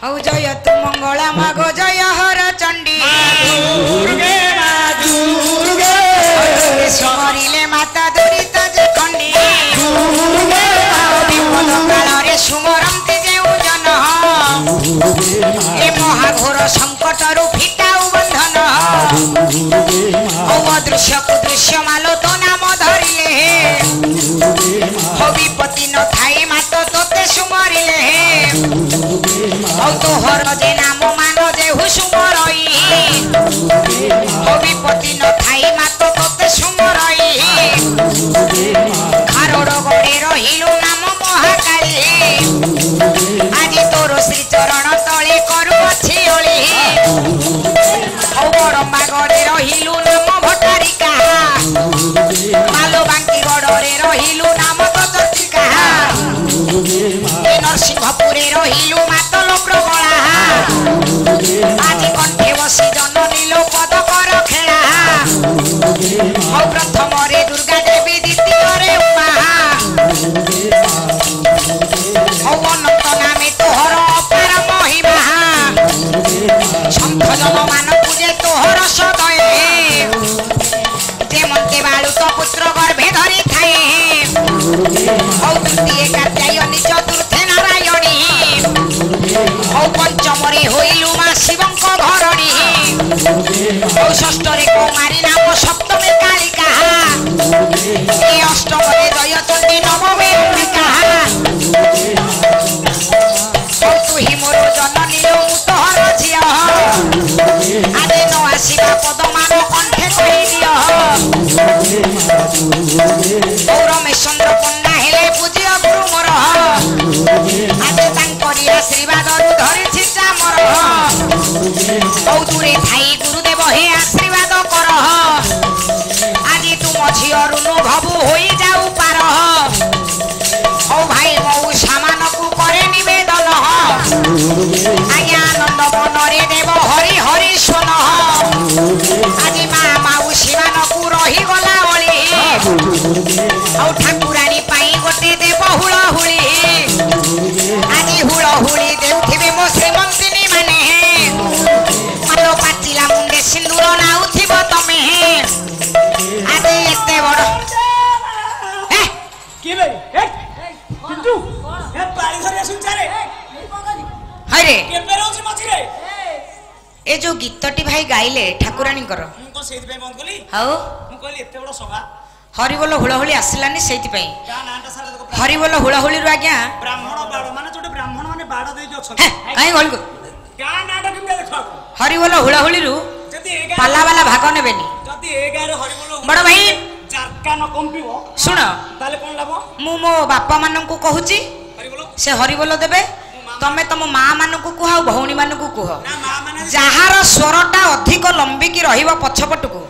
हौ जय तु मंगला मागो जय हर चंडी दुर्गे मा दुर्गे सुमरिले माता दुरित जे खंडी दुर्गे मा विपद कालरे सुमरंती जेउ जन ए महाघोर संकट रु फिटाउ बंधन अदृश्य कुदृश्य मालो तो नाम धरिले हो विपत्ति न थाई मातो तोते सुमरिले तोहर जे नाम मान जे हुसुमरई हो विपत्ति न थाई मातो तोते सुमरई खारोड़ गड़े रहिलु नाम महाकाली आज तोर श्री चरण तले करू अछि ओली हो बरम्बा गड़े रहिलु नाम भटारिका मालो बांकी गड़े रहिलु नाम तोतिका ए नरसिंहपुरे रहिलु मातल प्रबला आज कंठे बसी जननी लो पद कर खेला औ प्रथम रे दुर्गा देवी द्वितीय रे उमा औ अनंत नामे तोहर अपार महिमा संत जन मान पूजे तोहर सदये जेमंते बालु तो पुत्र गर्भे धरि थाए औ तृतीय कात्यायनी चतुर्थे नारायणी औ पंचमरे होइलु मा शिवंक घरणी औ षष्ठरे कुमारी नाम सप्तमे कालिका ए अष्टमरे जयचंडी नवमे अंबिका औ तुहि मोर जननी लो तोहर झिया आदे न आसीबा पदमान कंठे कहि दियो औ रमेशचंद्र पन्ना हेले पूज्य गुरु मोर आदे तांकरी आशीर्वाद धरि छिचा मोर औ दूरे थाई गुरुदेव हे आशीर्वाद कर आदि तुम झियरु भाबु होई जाऊ पार औ भाई मौ सामान को करे निवेदन आज्ञा आनंद मनरे देव हरि हरि सोन आदि मा माउसी मान को रही गला ओली औ ठाकुरानी पाई गोटे देव हुलहुली आदि हुलहुली देउथिबे मो श्रीमंतिनी माने मालो पाचिला मुंडे सिंदूर नाउथिबो तमे आदि एते बड़ के भाई किंतु ए पारी धरिया सुनचारे हरे के पेरोज मछि रे ए जो गीतटी भाई गाइले ठाकुरानी कर मु को सेति पे बंद कली हाउ मु कहली एते बड़ सभा हरिबोल हुलहुली आसिलानी सेति पई का नाटा सारा देखो हरिबोल हुलहुली रु आज्ञा ब्राह्मण बाड़ माने जोटे ब्राह्मण माने बाड़ देइ जो छन काई गल का नाटा किंबे देखो हरिबोल हुलहुली रु जदी पाला वाला भाग नेबेनी जदी 11 हरिबोल बड़ भाई चारका न कंपिबो सुन ताले कोन लाबो मु मो बापा मानन को कहूची हरिबोल से हरिबोल देबे तमे तम मां मानन को कुह भौणी मानन को कुह ना मां माने जहार स्वरटा अधिक लंबी की रहिबो पछपटकू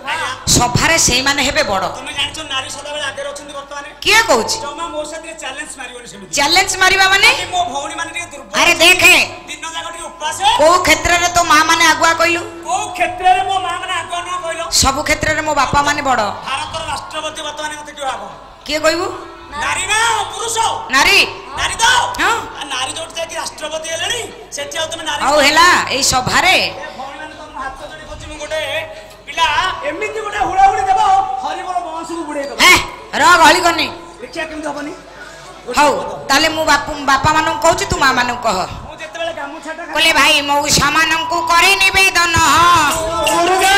सभारे सेई माने हेबे बड़ तमे जानिछो नारी सदा बेले आगे रछुंदी वर्तमाने किए कहूची जमा मो साथे चैलेंज मारिबोनी सेमी चैलेंज मारिबा माने मो भौणी माने के दुर्बल अरे देखे दिन जाक टी उपवास को क्षेत्र रे तो मां माने आगुआ कइलु को क्षेत्र रे मो मां माने आगो न कइलो सब क्षेत्र रे मो बापा माने बड़ भारत राष्ट्रपति वर्तमाने कते कियो आगो किए कहबू नारी ना पुरुष नारी नारी तो हां नारी जोट जाकी राष्ट्रपति हेलेनी सेठी आ तुम नारी औ हेला एई सभारे भौणी माने तुम हाथ जोड़ी पछि मु गोटे पिला एमिति गोटे हुड़ा हुड़ी देबो हरिबोल वंश को बुड़े देबो हे र गहली करनी देखिया केमि होबनी हौ ताले मु बापा मानन कहूची तू मां मानन कह मु जेते बेले गामु छाटा बोले भाई मौ सामान को करे निवेदन दुर्गा